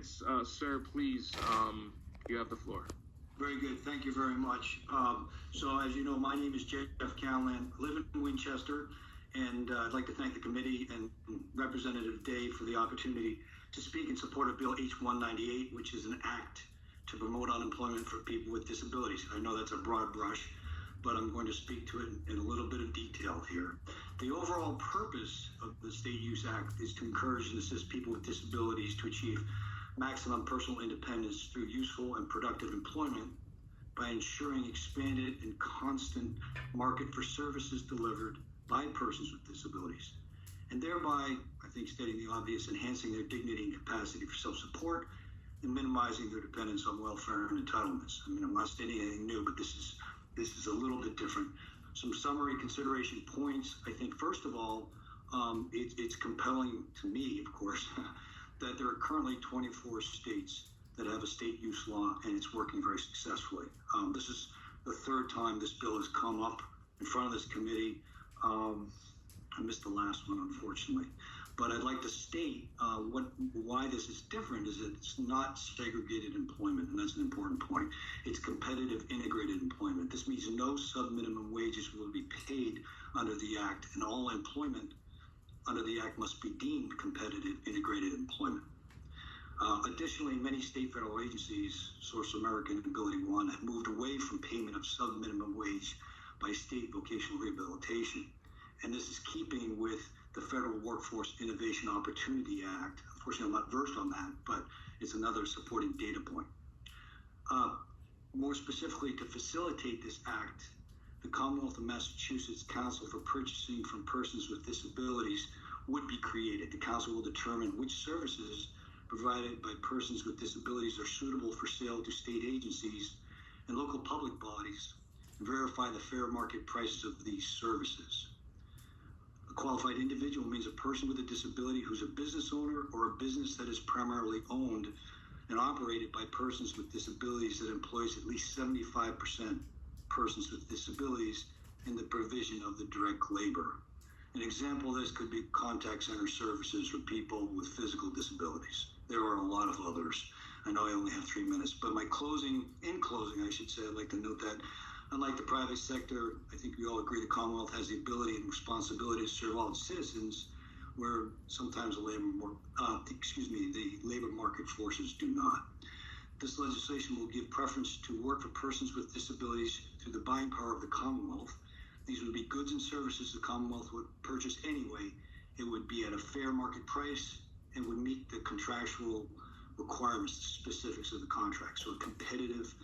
minutes. Sir, please, you have the floor. Very good. Thank you very much. So as you know, my name is Jeff Calnan. I live in Winchester, and I'd like to thank the committee and Representative Day for the opportunity to speak in support of Bill H198, which is an act to promote unemployment for people with disabilities. I know that's a broad brush, but I'm going to speak to it in a little bit of detail here. The overall purpose of the State Use Act is to encourage and assist people with disabilities to achieve maximum personal independence through useful and productive employment by ensuring expanded and constant market for services delivered by persons with disabilities, and thereby, I think, stating the obvious, enhancing their dignity and capacity for self-support and minimizing their dependence on welfare and entitlements. I mean, I'm not stating anything new, but this is a little bit different. Some summary consideration points. I think, first of all, it's compelling to me, of course, that there are currently 24 states that have a state use law, and it's working very successfully. This is the third time this bill has come up in front of this committee. I missed the last one, unfortunately. But I'd like to state why this is different is that it's not segregated employment, and that's an important point. It's competitive integrated employment. This means no sub-minimum wages will be paid under the Act, and all employment under the Act must be deemed competitive integrated employment. Additionally, many state federal agencies, Source American and Ability One, have moved away from payment of sub-minimum wage by state vocational rehabilitation. And this is keeping with the Federal Workforce Innovation Opportunity Act. Unfortunately, I'm not versed on that, but it's another supporting data point. More specifically, to facilitate this act, the Commonwealth of Massachusetts Council for Purchasing from Persons with Disabilities would be created. The council will determine which services provided by persons with disabilities are suitable for sale to state agencies and local public bodies, and verify the fair market prices of these services. A qualified individual means a person with a disability who's a business owner or a business that is primarily owned and operated by persons with disabilities that employs at least 75% persons with disabilities in the provision of the direct labor. An example of this could be contact center services for people with physical disabilities. There are a lot of others. I know I only have 3 minutes, but in closing, I should say, I'd like to note that unlike the private sector, I think we all agree the Commonwealth has the ability and responsibility to serve all its citizens, where sometimes the labor market forces do not. This legislation will give preference to work for persons with disabilities through the buying power of the Commonwealth. These would be goods and services the Commonwealth would purchase anyway. It would be at a fair market price and would meet the contractual requirements, the specifics of the contract. So a competitive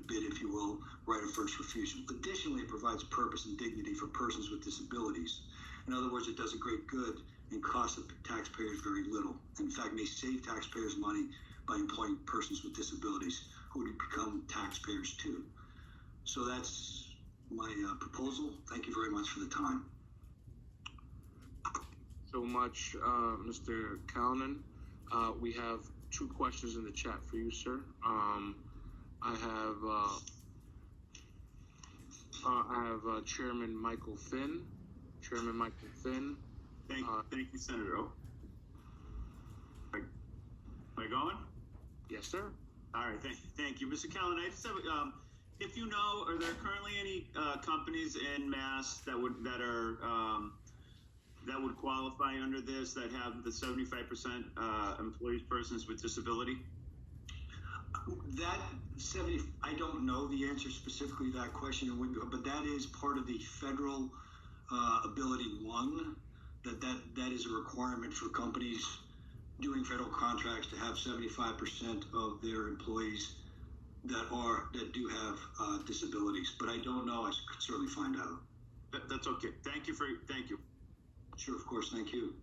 bid, if you will, right of first refusal. Additionally, it provides purpose and dignity for persons with disabilities. In other words, it does a great good and costs the taxpayers very little. In fact, may save taxpayers money by employing persons with disabilities who would become taxpayers too. So that's my proposal. Thank you very much for the time. So much, Mr. Calnan. We have 2 questions in the chat for you, sir. I have Chairman Michael Finn. Chairman Michael Finn. Thank you, Senator. Am I going? Yes, sir. All right. Thank you, Mr. Callan. I just have, if you know, are there currently any companies in Mass that would qualify under this, that have the 75% employees persons with disability? That 70, I don't know the answer specifically to that question, but that is part of the federal Ability One. That is a requirement for companies doing federal contracts to have 75% of their employees that do have disabilities. But I don't know. I could certainly find out. That's okay. Thank you. Sure, of course. Thank you.